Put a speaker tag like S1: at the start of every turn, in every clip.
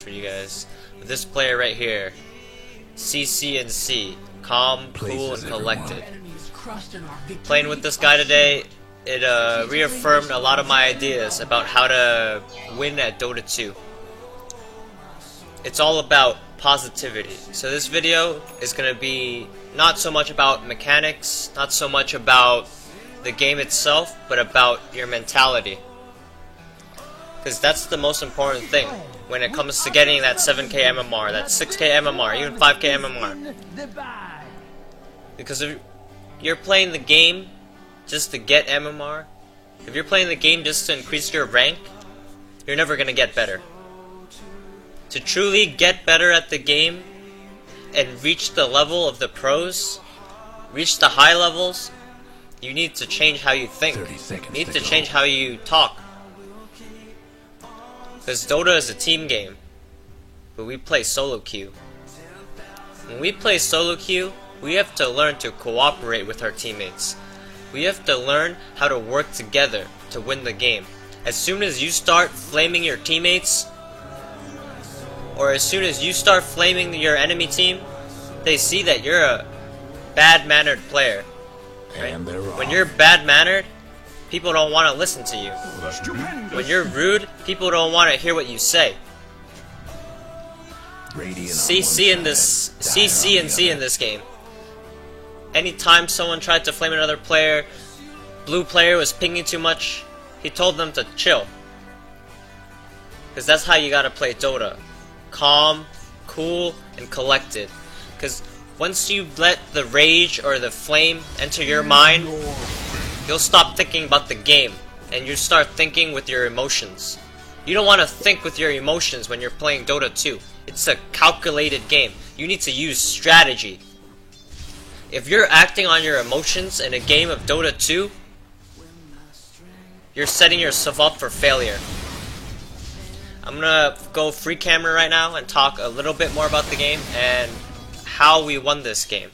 S1: for you guys. This player right here, CCNC, calm, cool, and collected. Playing with this guy today, it reaffirmed a lot of my ideas about how to win at Dota 2. It's all about positivity. So this video is going to be not so much about mechanics, not so much about the game itself, but about your mentality. Because that's the most important thing when it comes to getting that 7k MMR, that 6k MMR, even 5k MMR. Because if you're playing the game just to get MMR, if you're playing the game just to increase your rank, you're never going to get better. To truly get better at the game and reach the level of the pros, reach the high levels, you need to change how you think. You need to change how you talk. Because Dota is a team game, but we play solo queue. When we play solo queue, we have to learn to cooperate with our teammates. We have to learn how to work together to win the game. As soon as you start flaming your teammates, or as soon as you start flaming your enemy team, they see that you're a bad-mannered player. Right? When you're bad-mannered, people don't want to listen to you. When you're rude, people don't want to hear what you say. CC in this game. Anytime someone tried to flame another player, blue player was pinging too much, he told them to chill. Because that's how you gotta play Dota. Calm, cool, and collected. Because once you let the rage or the flame enter your mind, you'll stop thinking about the game, and you start thinking with your emotions. You don't want to think with your emotions when you're playing Dota 2. It's a calculated game. You need to use strategy. If you're acting on your emotions in a game of Dota 2, you're setting yourself up for failure. I'm gonna go free camera right now and talk a little bit more about the game and how we won this game.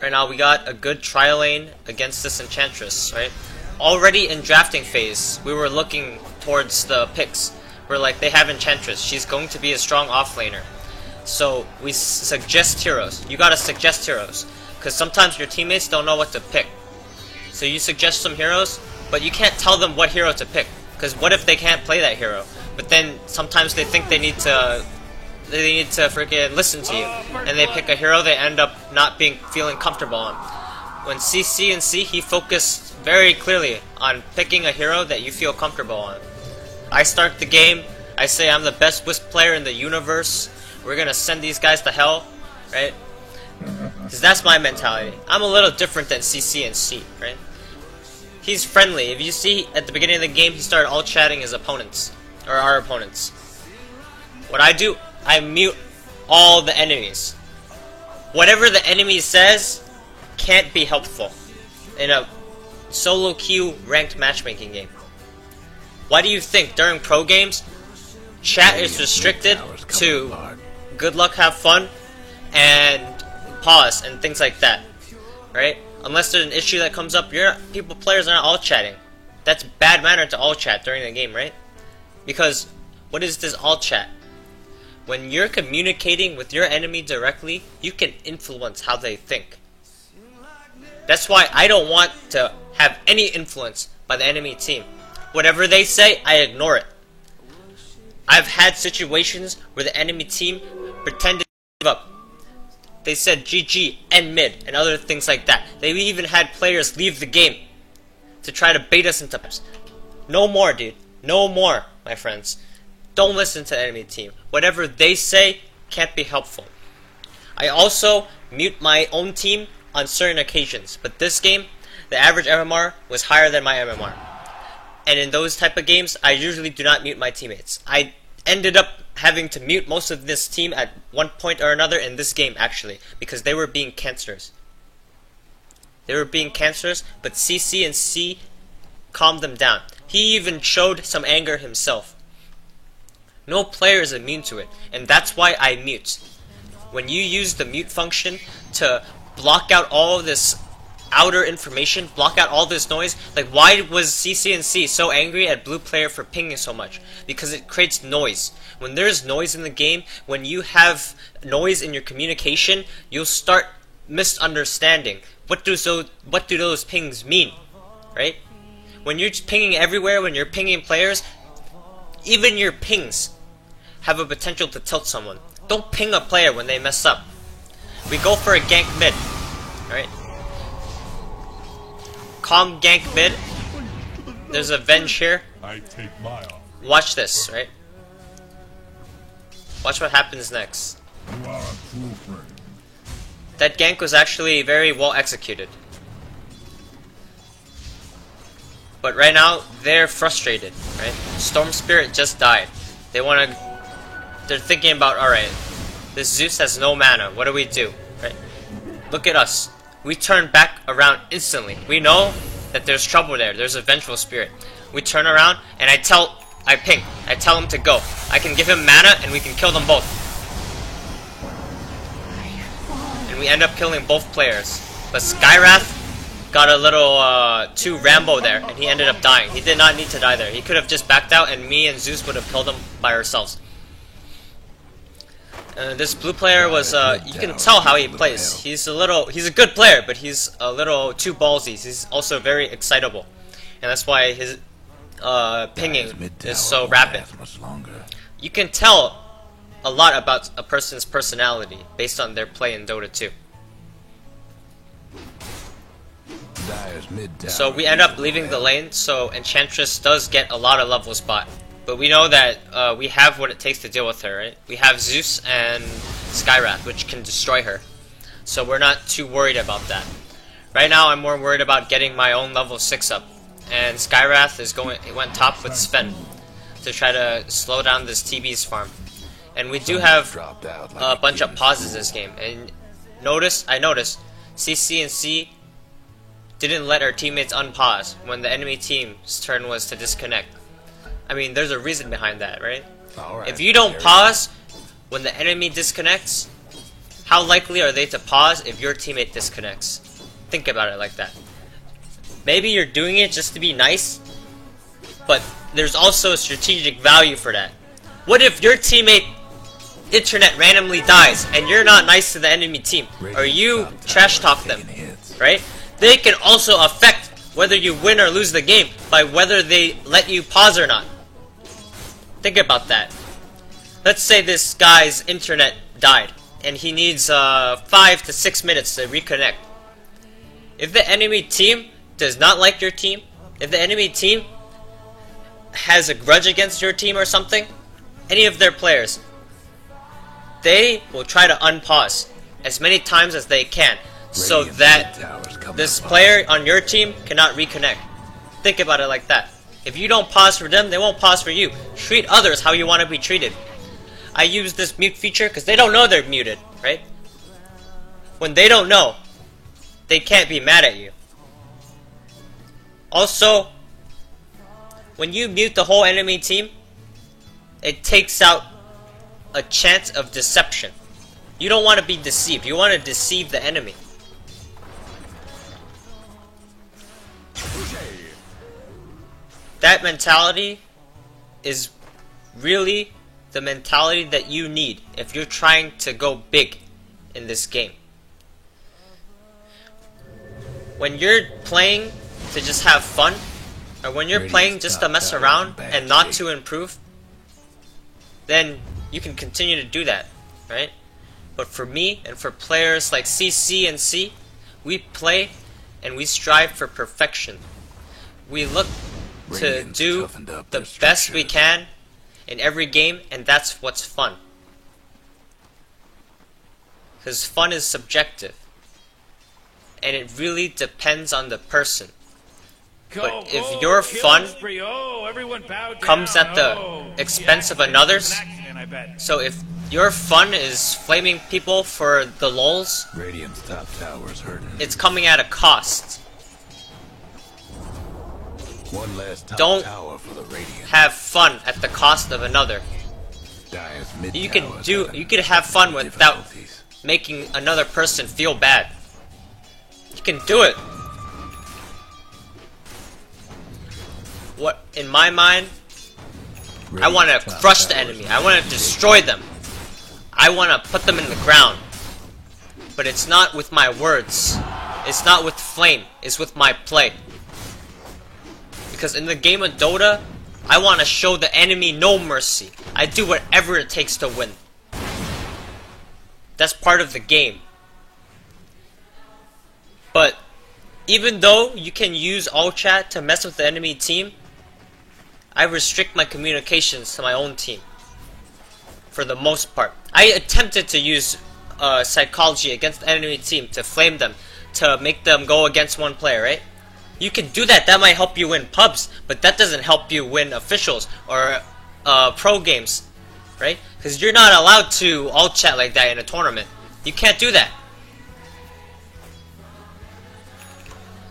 S1: Right now we got a good trial lane against this Enchantress, right? Already in drafting phase, we were looking towards the picks. We're like, they have Enchantress, she's going to be a strong offlaner. So we suggest heroes. You gotta suggest heroes, because sometimes your teammates don't know what to pick. So you suggest some heroes, but you can't tell them what hero to pick, because what if they can't play that hero? But then sometimes they think they need to freaking listen to you, and they pick a hero they end up not feeling comfortable on. When CCNC, he focused very clearly on picking a hero that you feel comfortable on. I start the game, I say I'm the best Wisp player in the universe, we're gonna send these guys to hell, right? Because that's my mentality. I'm a little different than CCNC, right? He's friendly. If you see at the beginning of the game, he started all chatting his opponents, or our opponents. What I do, I mute all the enemies. Whatever the enemy says can't be helpful in a solo queue ranked matchmaking game. Why do you think during pro games, chat is restricted to good luck, have fun, and pause, and things like that, right? Unless there's an issue that comes up, players are not all chatting. That's bad manner to all chat during the game, right? Because what is this all chat? When you're communicating with your enemy directly, you can influence how they think. That's why I don't want to have any influence by the enemy team. Whatever they say, I ignore it. I've had situations where the enemy team pretended to give up. They said GG, end mid, and other things like that. They even had players leave the game to try to bait us into pubs. No more, dude. No more, my friends. Don't listen to the enemy team. Whatever they say can't be helpful. I also mute my own team on certain occasions, but this game, the average MMR was higher than my MMR. And in those type of games, I usually do not mute my teammates. I ended up having to mute most of this team at one point or another in this game, actually, because they were being cancerous. They were being cancerous, but CCNC calmed them down. He even showed some anger himself. No player is immune to it, and that's why I mute. When you use the mute function to block out all of this outer information, block out all this noise. Like, why was CCNC so angry at blue player for pinging so much? Because it creates noise. When there's noise in the game, when you have noise in your communication, you'll start misunderstanding. What do those pings mean, right? When you're pinging everywhere, when you're pinging players, even your pings have a potential to tilt someone. Don't ping a player when they mess up. We go for a gank mid, right? Calm gank mid. There's a Venge here. Watch this, right? Watch what happens next. That gank was actually very well executed. But right now, they're frustrated, right? Storm Spirit just died. They're thinking about, alright, this Zeus has no mana, what do we do, right? Look at us. We turn back around instantly. We know that there's trouble there. There's a Vengeful Spirit. We turn around, and I tell him to go. I can give him mana, and we can kill them both. And we end up killing both players. But Skywrath got a little too Rambo there, and he ended up dying. He did not need to die there. He could have just backed out, and me and Zeus would have killed him by ourselves. This blue player was, you can tell how he plays. He's a good player, but he's a little too ballsy. He's also very excitable. And that's why his pinging is so rapid. You can tell a lot about a person's personality based on their play in Dota 2. So we end up leaving the lane, so Enchantress does get a lot of level spot. But we know that we have what it takes to deal with her, right? We have Zeus and Skywrath, which can destroy her. So we're not too worried about that. Right now, I'm more worried about getting my own level 6 up. And Skywrath went top with Sven to try to slow down this TB's farm. And we do have a bunch of pauses this game. And I noticed CC and C didn't let our teammates unpause when the enemy team's turn was to disconnect. I mean, there's a reason behind that, right? If you don't pause when the enemy disconnects, how likely are they to pause if your teammate disconnects? Think about it like that. Maybe you're doing it just to be nice, but there's also a strategic value for that. What if your teammate internet randomly dies and you're not nice to the enemy team, or you trash talk them, right? They can also affect whether you win or lose the game by whether they let you pause or not. Think about that. Let's say this guy's internet died and he needs 5 to 6 minutes to reconnect. If the enemy team does not like your team, if the enemy team has a grudge against your team or something, any of their players, they will try to unpause as many times as they can so that this player on your team cannot reconnect. Think about it like that. If you don't pause for them, they won't pause for you. Treat others how you want to be treated. I use this mute feature because they don't know they're muted, right? When they don't know, they can't be mad at you. Also, when you mute the whole enemy team, it takes out a chance of deception. You don't want to be deceived. You want to deceive the enemy. That mentality is really the mentality that you need if you're trying to go big in this game. When you're playing to just have fun, or when you're playing just to mess around and not to improve, then you can continue to do that, right? But for me and for players like CC and C, we play and we strive for perfection. We look to do the best we can in every game, and that's what's fun. Because fun is subjective, and it really depends on the person. But if your fun comes at the expense of another's, so if your fun is flaming people for the lulz, it's coming at a cost. Don't have fun at the cost of another. You can have fun without making another person feel bad. You can do it what in my mind, I want to crush the enemy. I want to destroy them. I want to put them in the ground. But it's not with my words. It's not with flame. It's with my play. Because in the game of Dota, I want to show the enemy no mercy. I do whatever it takes to win. That's part of the game. But even though you can use all chat to mess with the enemy team, I restrict my communications to my own team. For the most part. I attempted to use psychology against the enemy team to flame them, to make them go against one player, right? You can do that. That might help you win pubs, but that doesn't help you win officials or pro games, right? Because you're not allowed to all chat like that in a tournament. You can't do that.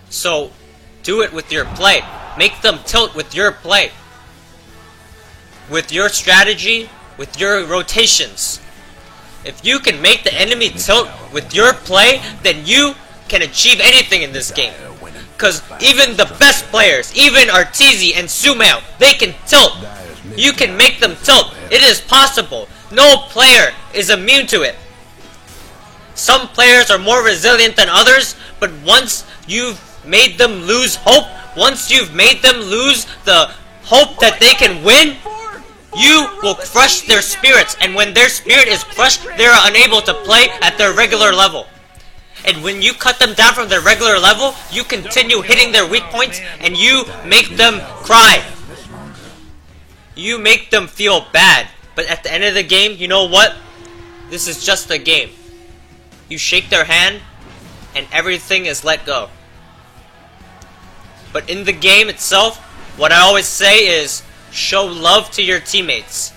S1: So, do it with your play. Make them tilt with your play. With your strategy, with your rotations. If you can make the enemy tilt with your play, then you can achieve anything in this game. Because even the best players, even Arteezy and Sumail, they can tilt. You can make them tilt. It is possible. No player is immune to it. Some players are more resilient than others, but once you've made them lose hope, once you've made them lose the hope that they can win, you will crush their spirits. And when their spirit is crushed, they are unable to play at their regular level. And when you cut them down from their regular level, you continue hitting their weak points, and you make them cry. You make them feel bad. But at the end of the game, you know what? This is just a game. You shake their hand, and everything is let go. But in the game itself, what I always say is, show love to your teammates.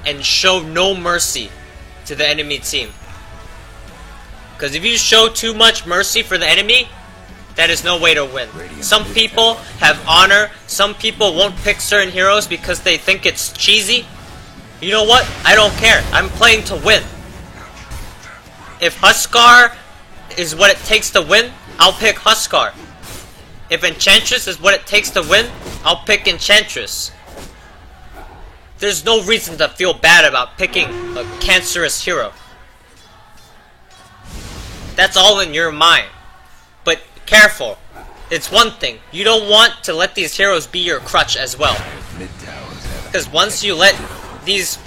S1: And show no mercy to the enemy team. Because if you show too much mercy for the enemy, that is no way to win. Some people have honor. Some people won't pick certain heroes because they think it's cheesy. You know what? I don't care. I'm playing to win. If Huskar is what it takes to win, I'll pick Huskar. If Enchantress is what it takes to win, I'll pick Enchantress. There's no reason to feel bad about picking a cancerous hero. That's all in your mind. But careful. It's one thing. You don't want to let these heroes be your crutch as well. Because once you let these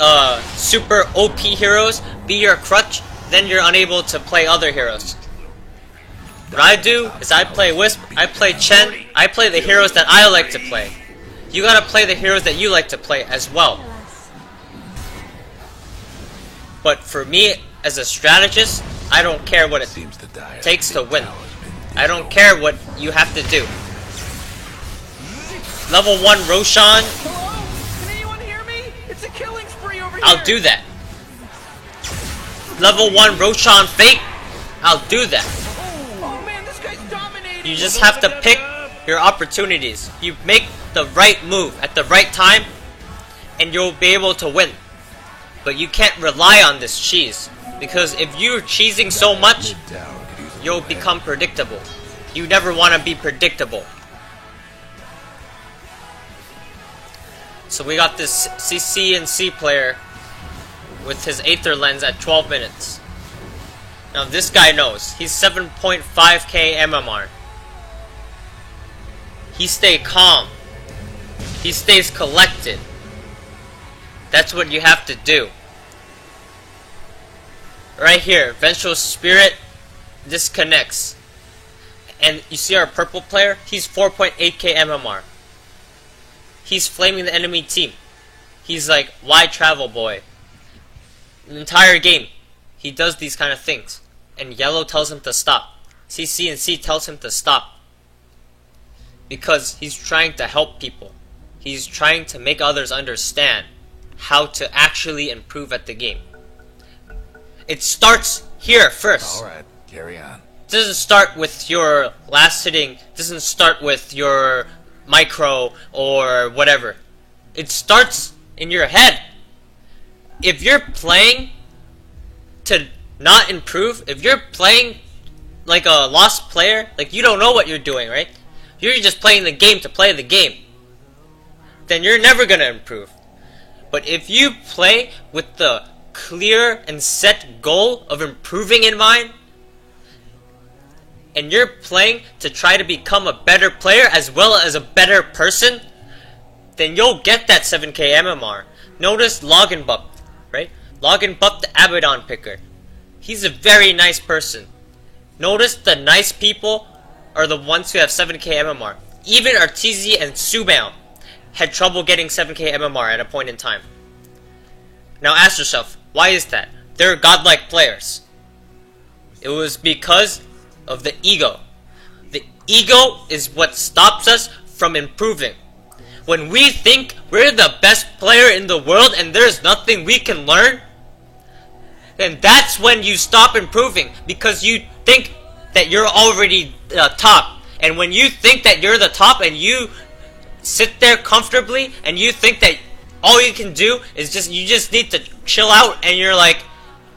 S1: super OP heroes be your crutch, then you're unable to play other heroes. What I do is I play Wisp, I play Chen, I play the heroes that I like to play. You gotta play the heroes that you like to play as well. But for me, as a strategist, I don't care what it takes to win. I don't care what you have to do. Level 1 Roshan.
S2: Hello? Can anyone hear me? It's a killing spree over here.
S1: I'll do that. Level 1 Roshan Fate. I'll do that.
S2: Oh man, this guy's dominating.
S1: You just have to pick your opportunities. You make the right move at the right time, and you'll be able to win. But you can't rely on this cheese. Because if you're cheesing so much, you'll become predictable. You never want to be predictable. So we got this CC player with his Aether Lens at 12 minutes. Now this guy knows. He's 7.5k MMR. He stays calm. He stays collected. That's what you have to do. Right here, Vengeful Spirit disconnects. And you see our purple player? He's 4.8k MMR. He's flaming the enemy team. He's like, why travel, boy? The entire game, he does these kind of things. And yellow tells him to stop. CC tells him to stop. Because he's trying to help people. He's trying to make others understand how to actually improve at the game. It starts here first.
S3: Alright, carry on.
S1: It doesn't start with your last hitting. It doesn't start with your micro or whatever. It starts in your head. If you're playing to not improve, if you're playing like a lost player, like you don't know what you're doing, right? You're just playing the game to play the game. then you're never gonna improve. But if you play with the clear and set goal of improving in mind, and you're playing to try to become a better player as well as a better person, then you'll get that 7k MMR. Notice Loganbup, right? Loganbup, the Abaddon picker. He's a very nice person. Notice the nice people are the ones who have 7k MMR. Even Arteezy and Sumail had trouble getting 7k MMR at a point in time. Now ask yourself, why is that? They're godlike players. It was because of the ego. The ego is what stops us from improving. When we think we're the best player in the world and there's nothing we can learn, then that's when you stop improving, because you think that you're already top. And when you think that you're the top and you sit there comfortably and you think that all you can do is you just need to chill out and you're like,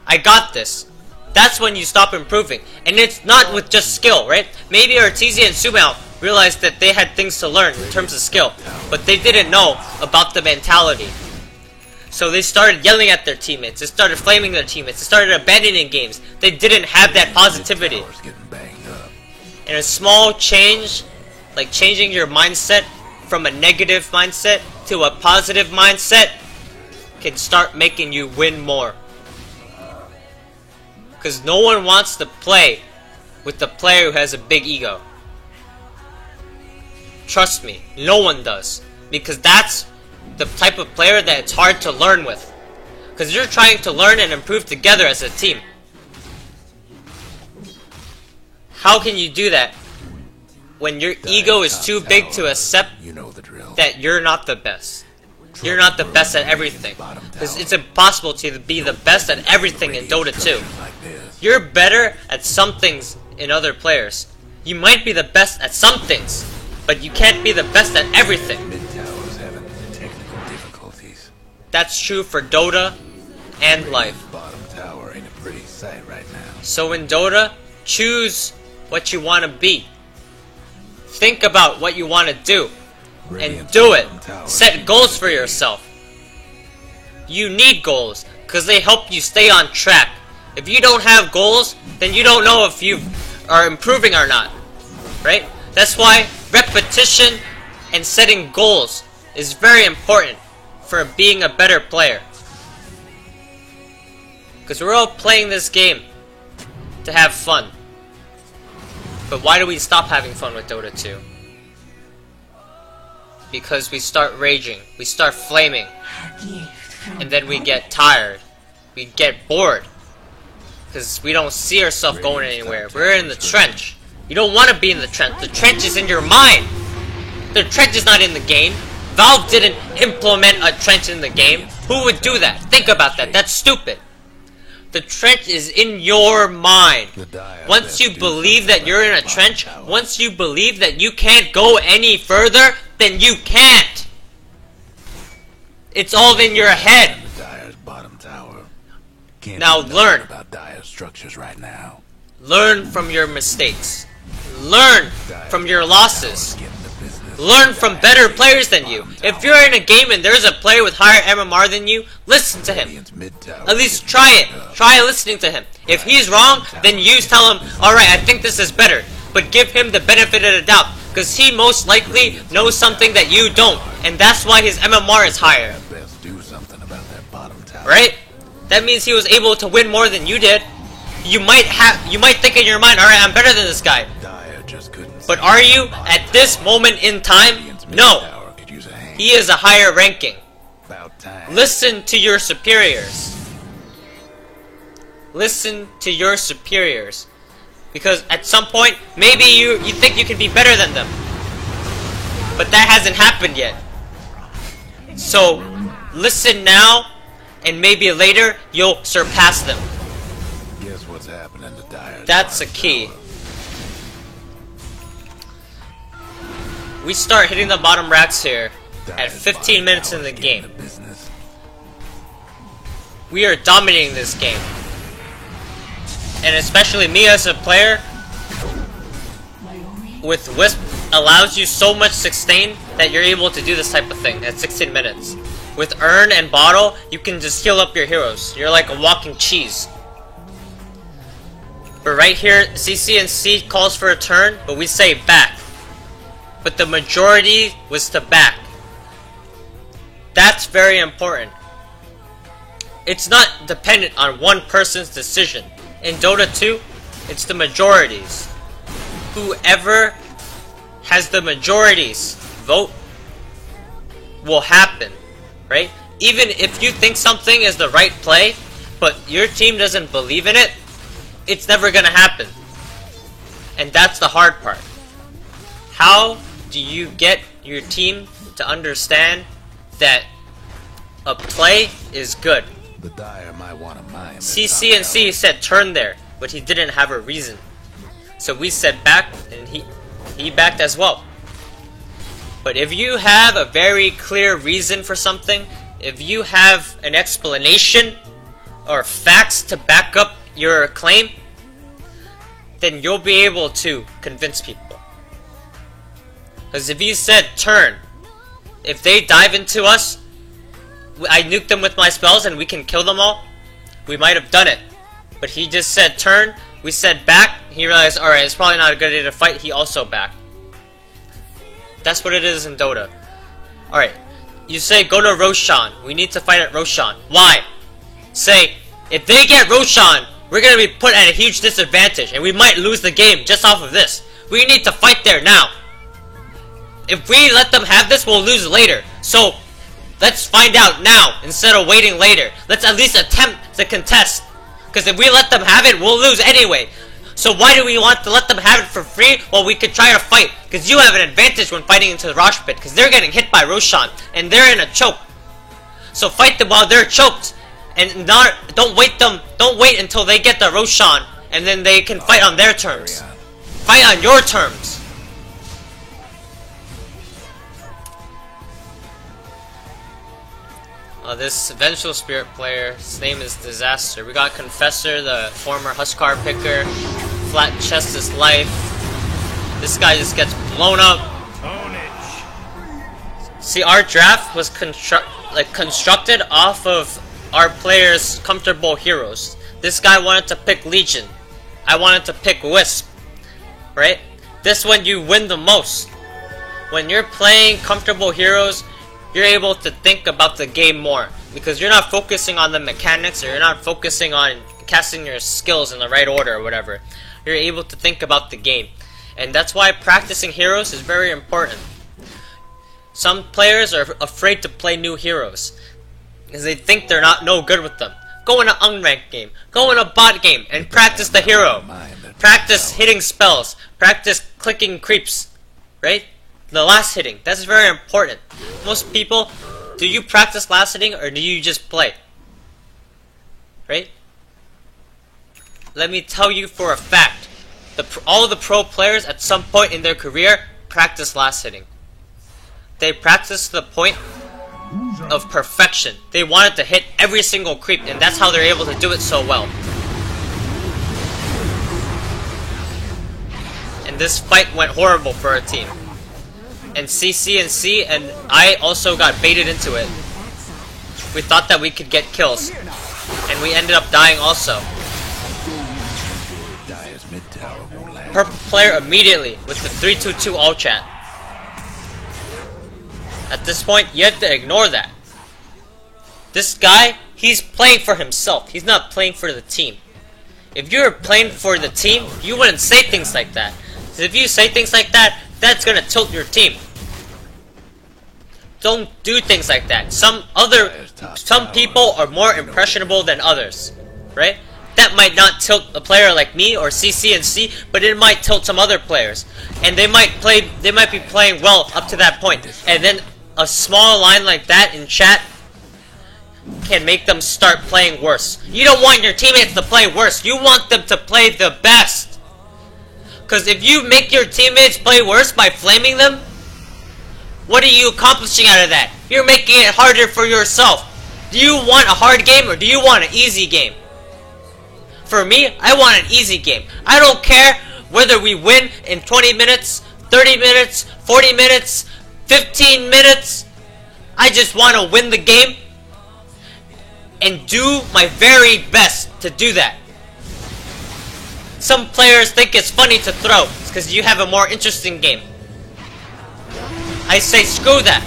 S1: I got this. That's when you stop improving. And it's not with just skill, right? Maybe Arteezy and Sumail realized that they had things to learn in terms of skill, but they didn't know about the mentality. So they started yelling at their teammates, they started flaming their teammates, they started abandoning games. They didn't have that positivity. And a small change, like changing your mindset from a negative mindset to a positive mindset, can start making you win more. Because no one wants to play with the player who has a big ego. Trust me, no one does. Because that's the type of player that it's hard to learn with. Because you're trying to learn and improve together as a team. How can you do that when your ego is too big to accept that you're not the best? You're not the best at everything. Because it's impossible to be the best at everything in Dota 2. You're better at some things in other players. You might be the best at some things, but you can't be the best at everything. That's true for Dota and life. So in Dota, choose what you want to be. Think about what you want to do. And do it. Set goals for yourself. You need goals, because they help you stay on track. If you don't have goals, then you don't know if you are improving or not. Right? That's why repetition and setting goals is very important for being a better player. Because we're all playing this game to have fun. But why do we stop having fun with Dota 2? Because we start raging, we start flaming, and then we get tired, we get bored, because we don't see ourselves going anywhere. We're in the trench. You don't want to be in the trench is in your mind. The trench is not in the game. Valve didn't implement a trench in the game. Who would do that? Think about that, that's stupid. The trench is in your mind. Once you believe that you're in a trench, once you believe that you can't go any further, then you can't. It's all in your head. Now learn. Learn from your mistakes. Learn from your losses. Learn from better players than you. If you're in a game and there's a player with higher MMR than you, listen to him. At least try it. Try listening to him. If he's wrong, then you tell him, alright, I think this is better. But give him the benefit of the doubt, because he most likely knows something that you don't. And that's why his MMR is higher. Right? That means he was able to win more than you did. You might think in your mind, alright, I'm better than this guy. But are you at this moment in time? No. He is a higher ranking. Listen to your superiors. Listen to your superiors. Because at some point, maybe you think you can be better than them. But that hasn't happened yet. So, listen now, and maybe later, you'll surpass them.
S3: Guess what's happening to Dire?
S1: That's a key. We start hitting the bottom racks here at 15 minutes in the game. We are dominating this game. And especially me as a player, with Wisp allows you so much sustain that you're able to do this type of thing at 16 minutes. With Urn and Bottle, you can just heal up your heroes. You're like a walking cheese. But right here, CCNC calls for a turn, but we say back. But the majority was to back. That's very important. It's not dependent on one person's decision. In Dota 2, it's the majorities. Whoever has the majorities vote will happen, right? Even if you think something is the right play, but your team doesn't believe in it, it's never gonna happen. And that's the hard part. How do you get your team to understand that a play is good?
S3: The Dire might want to mine.
S1: CCNC said turn there, but he didn't have a reason. So we said back, and he backed as well. But if you have a very clear reason for something, if you have an explanation or facts to back up your claim, then you'll be able to convince people. Because if you said turn, if they dive into us, I nuke them with my spells and we can kill them all, we might have done it. But he just said turn, we said back, he realized, alright, it's probably not a good idea to fight, he also backed. That's what it is in Dota. Alright, you say go to Roshan, we need to fight at Roshan. Why? Say, if they get Roshan, we're gonna be put at a huge disadvantage and we might lose the game just off of this. We need to fight there now. If we let them have this, we'll lose later. So, let's find out now instead of waiting later. Let's at least attempt to contest. Because if we let them have it, we'll lose anyway. So why do we want to let them have it for free? Well, we could try to fight. Because you have an advantage when fighting into the Rosh Pit. Because they're getting hit by Roshan. And they're in a choke. So fight them while they're choked. And don't wait until they get the Roshan. And then they can fight on their terms. Fight on your terms. This Vengeful Spirit player, his name is Disaster. We got Confessor, the former Huskar picker. Flat chest is life. This guy just gets blown up. See, our draft was constructed off of our players' comfortable heroes. This guy wanted to pick Legion. I wanted to pick Wisp. Right? This one you win the most. When you're playing comfortable heroes, you're able to think about the game more because you're not focusing on the mechanics or you're not focusing on casting your skills in the right order or whatever. You're able to think about the game, and that's why practicing heroes is very important. Some players are afraid to play new heroes because they think they're no good with them. Go in an unranked game, go in a bot game and practice the hero. Practice hitting spells, practice clicking creeps, right? The last hitting, that's very important. Most people, do you practice last hitting or do you just play? Right? Let me tell you for a fact, all the pro players at some point in their career practice last hitting. They practice to the point of perfection. They wanted to hit every single creep and that's how they're able to do it so well. And this fight went horrible for our team. And CCNC and I also got baited into it. We thought that we could get kills. And we ended up dying also. Purple player immediately with the 322 all chat. At this point, you have to ignore that. This guy, he's playing for himself. He's not playing for the team. If you were playing for the team, you wouldn't say things like that. So if you say things like that, that's gonna tilt your team. Don't do things like that. Some people are more impressionable than others, right? That might not tilt a player like me or CCNC, but it might tilt some other players, and they might be playing well up to that point, and then a small line like that in chat can make them start playing worse. You don't want your teammates to play worse. You want them to play the best. Because if you make your teammates play worse by flaming them, what are you accomplishing out of that? You're making it harder for yourself. Do you want a hard game or do you want an easy game? For me, I want an easy game. I don't care whether we win in 20 minutes, 30 minutes, 40 minutes, 15 minutes. I just want to win the game and do my very best to do that. Some players think it's funny to throw because you have a more interesting game. I say screw that.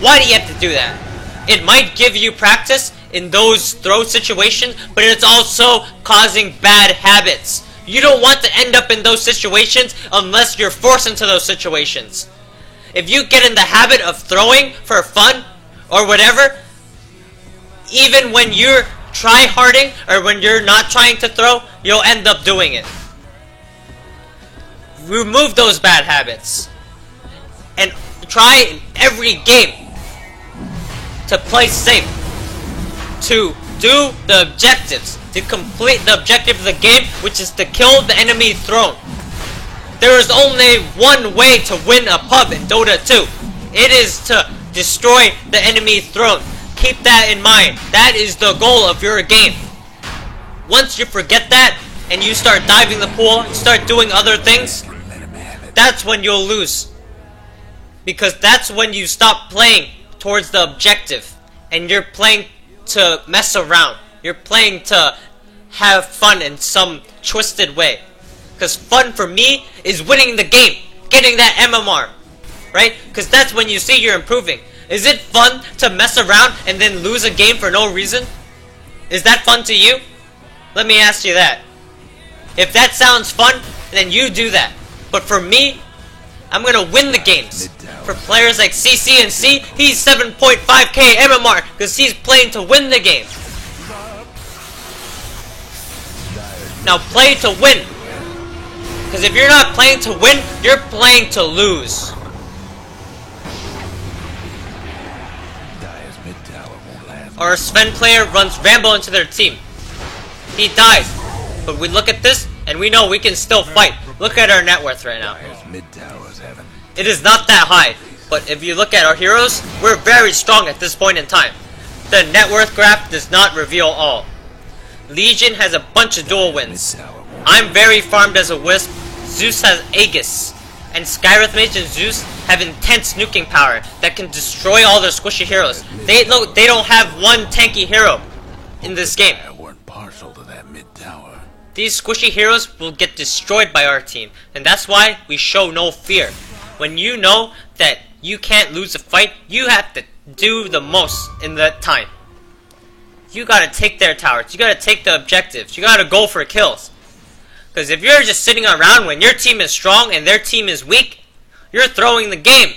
S1: Why do you have to do that? It might give you practice in those throw situations, but it's also causing bad habits. You don't want to end up in those situations unless you're forced into those situations. If you get in the habit of throwing for fun or whatever, even when you're try-harding or when you're not trying to throw, you'll end up doing it. Remove those bad habits and try in every game to play safe, to do the objectives, to complete the objective of the game, which is to kill the enemy throne. There is only one way to win a pub in Dota 2. It is to destroy the enemy throne. Keep that in mind. That is the goal of your game. Once you forget that, and you start diving the pool, you start doing other things, that's when you'll lose. Because that's when you stop playing towards the objective. And you're playing to mess around. You're playing to have fun in some twisted way. Because fun for me is winning the game. Getting that MMR. Right? Because that's when you see you're improving. Is it fun to mess around and then lose a game for no reason? Is that fun to you? Let me ask you that. If that sounds fun, then you do that. But for me, I'm gonna win the games. For players like CC and C, he's 7.5k MMR because he's playing to win the game. Now play to win. Because if you're not playing to win, you're playing to lose. Our Sven player runs Rambo into their team. He dies. But we look at this, and we know we can still fight. Look at our net worth right now. It is not that high. But if you look at our heroes, we're very strong at this point in time. The net worth graph does not reveal all. Legion has a bunch of dual wins. I'm very farmed as a Wisp. Zeus has Aegis. And Skywrath Mage and Zeus have intense nuking power that can destroy all their squishy heroes. They don't have one tanky hero in this game. These squishy heroes will get destroyed by our team, and that's why we show no fear. When you know that you can't lose a fight, you have to do the most in that time. You gotta take their towers, you gotta take the objectives, you gotta go for kills. Because if you're just sitting around when your team is strong and their team is weak, you're throwing the game.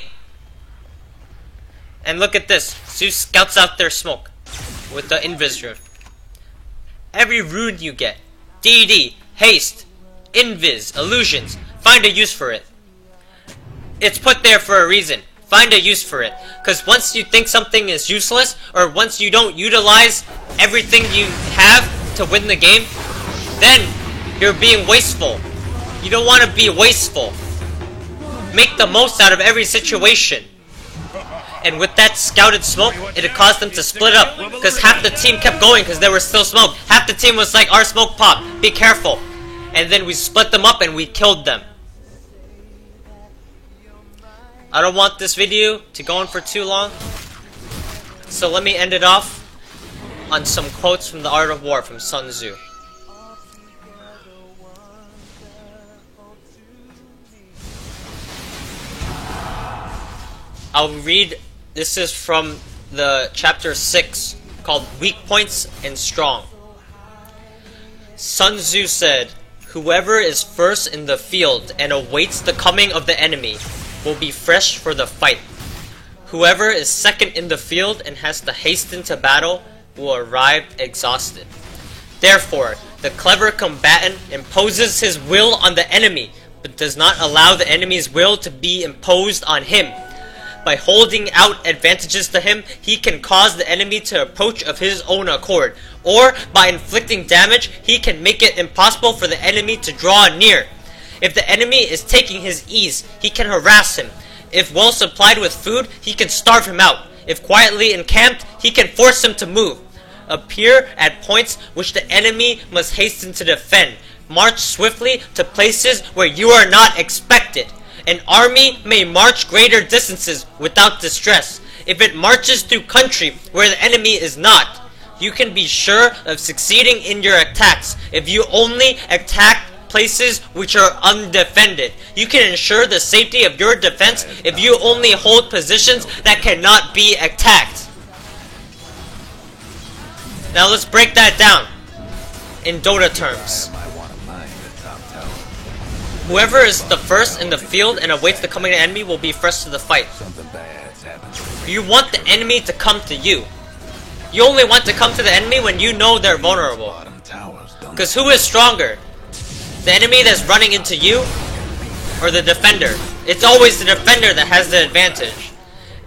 S1: And look at this. Zeus scouts out their smoke with the Invis rune. Every rune you get, DD, Haste, Invis, Illusions, find a use for it. It's put there for a reason. Find a use for it. Because once you think something is useless, or once you don't utilize everything you have to win the game, then you're being wasteful. You don't want to be wasteful. Make the most out of every situation. And with that scouted smoke, it caused them to split up. Because half the team kept going because there was still smoke. Half the team was like, our smoke pop, be careful. And then we split them up and we killed them. I don't want this video to go on for too long. So let me end it off on some quotes from The Art of War from Sun Tzu. I'll read, this is from the chapter 6 called Weak Points and Strong. Sun Tzu said, "Whoever is first in the field and awaits the coming of the enemy will be fresh for the fight. Whoever is second in the field and has to hasten to battle will arrive exhausted. Therefore, the clever combatant imposes his will on the enemy, but does not allow the enemy's will to be imposed on him. By holding out advantages to him, he can cause the enemy to approach of his own accord, or by inflicting damage, he can make it impossible for the enemy to draw near. If the enemy is taking his ease, he can harass him. If well supplied with food, he can starve him out. If quietly encamped, he can force him to move. Appear at points which the enemy must hasten to defend. March swiftly to places where you are not expected. An army may march greater distances without distress. If it marches through country where the enemy is not, you can be sure of succeeding in your attacks. If you only attack places which are undefended, you can ensure the safety of your defense if you only hold positions that cannot be attacked. Now let's break that down in Dota terms. Whoever is the first in the field and awaits the coming enemy will be first to the fight. You want the enemy to come to you. You only want to come to the enemy when you know they're vulnerable. Because who is stronger? The enemy that's running into you, or the defender? It's always the defender that has the advantage.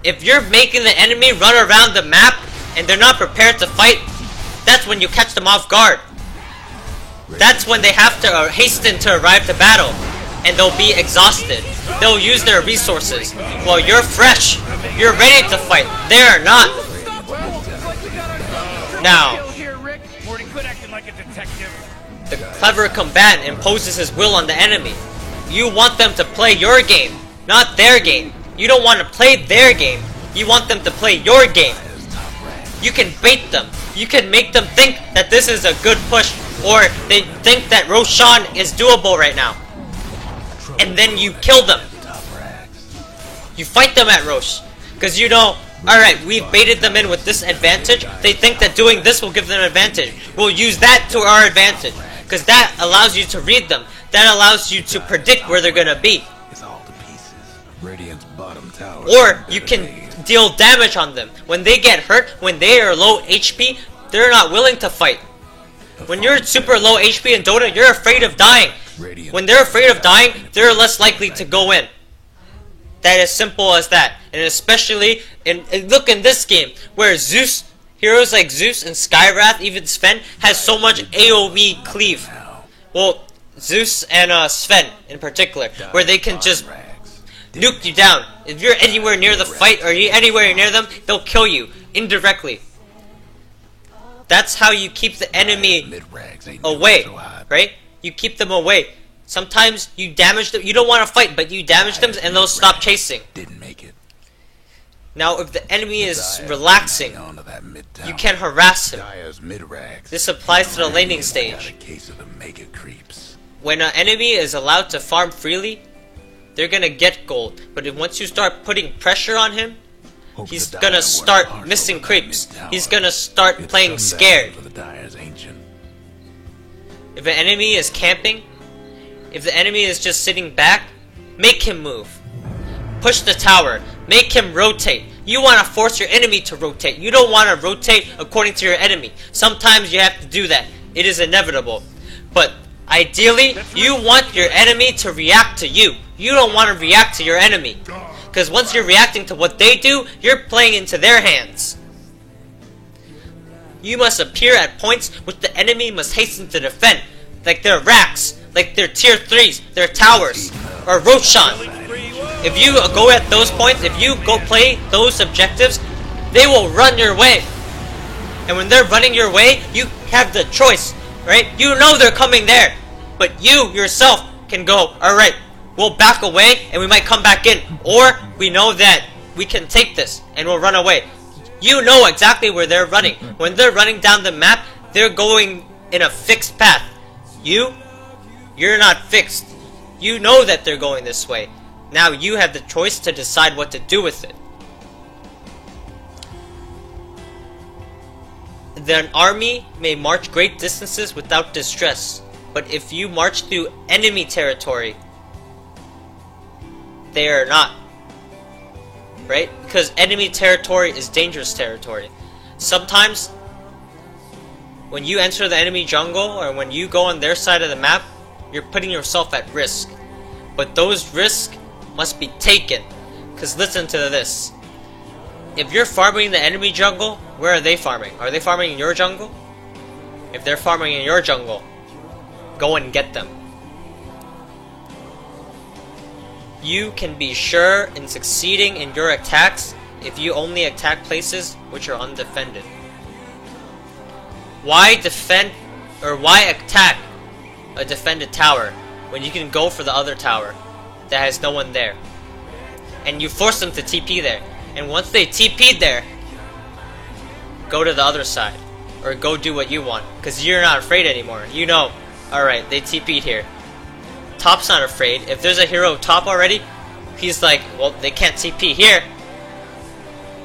S1: If you're making the enemy run around the map, and they're not prepared to fight, that's when you catch them off guard. That's when they have to hasten to arrive to battle, and they'll be exhausted. They'll use their resources. While you're fresh, you're ready to fight. They are not. Now, the clever combatant imposes his will on the enemy. You want them to play your game, not their game. You don't want to play their game. You want them to play your game. You can bait them. You can make them think that this is a good push, or they think that Roshan is doable right now. And then you kill them. You fight them at Rosh. Because you know, alright, we've baited them in with this advantage. They think that doing this will give them an advantage. We'll use that to our advantage. Because that allows you to read them. That allows you to predict where they're going to be. Or you can deal damage on them. When they get hurt, when they are low HP, they're not willing to fight. When you're super low HP in Dota, you're afraid of dying. When they're afraid of dying, they're less likely to go in. That is simple as that. And especially, look in this game, where Zeus, heroes like Zeus and Skywrath, even Sven, has so much AoE cleave. Well, Zeus and Sven in particular, where they can just nuke you down. If you're anywhere near the fight, or you're anywhere near them, they'll kill you, indirectly. That's how you keep the enemy away, right? You keep them away. Sometimes you damage them. You don't want to fight, but you damage them and they'll stop chasing. Now, if the enemy is relaxing, you can harass him. This applies to the laning stage. When an enemy is allowed to farm freely, they're gonna get gold. But once you start putting pressure on him, he's gonna start missing creeps. He's gonna start playing scared. If an enemy is camping, if the enemy is just sitting back, make him move. Push the tower. Make him rotate. You want to force your enemy to rotate. You don't want to rotate according to your enemy. Sometimes you have to do that. It is inevitable. But ideally, you want your enemy to react to you. You don't want to react to your enemy. Because once you're reacting to what they do, you're playing into their hands. You must appear at points which the enemy must hasten to defend. Like their racks, like their tier 3s, their towers, or Roshan. If you go at those points, if you go play those objectives, they will run your way. And when they're running your way, you have the choice, right? You know they're coming there. But you, yourself, can go, alright, we'll back away and we might come back in. Or, we know that we can take this and we'll run away. You know exactly where they're running. When they're running down the map, they're going in a fixed path. You're not fixed. You know that they're going this way. Now you have the choice to decide what to do with it. An army may march great distances without distress, but if you march through enemy territory, they are not. Right? Because enemy territory is dangerous territory. Sometimes, when you enter the enemy jungle, or when you go on their side of the map, you're putting yourself at risk. But those risks must be taken. Because listen to this. If you're farming the enemy jungle, where are they farming? Are they farming in your jungle? If they're farming in your jungle, go and get them. You can be sure in succeeding in your attacks if you only attack places which are undefended. Why defend, or why attack a defended tower when you can go for the other tower? that has no one there. And you force them to TP there. And once they TP'd there, go to the other side. Or go do what you want. Because you're not afraid anymore. You know, alright, they TP'd here. Top's not afraid. If there's a hero top already, he's like, well, they can't TP here.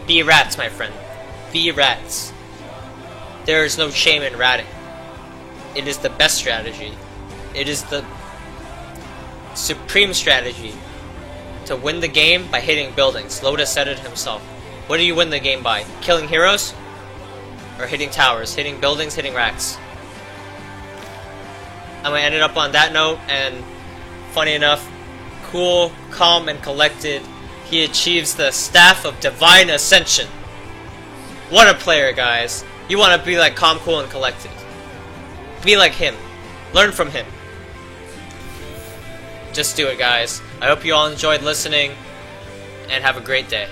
S1: Be rats, my friend. Be rats. There is no shame in ratting. It is the best strategy. It is the supreme strategy to win the game by hitting buildings. Lotus said it himself. What do you win the game by? Killing heroes? Or hitting towers? Hitting buildings? Hitting racks? I'm gonna end it up on that note, and funny enough, cool, calm, and collected, he achieves the Staff of Divine Ascension. What a player, guys. You want to be like calm, cool, and collected. Be like him. Learn from him. Just do it, guys. I hope you all enjoyed listening, and have a great day.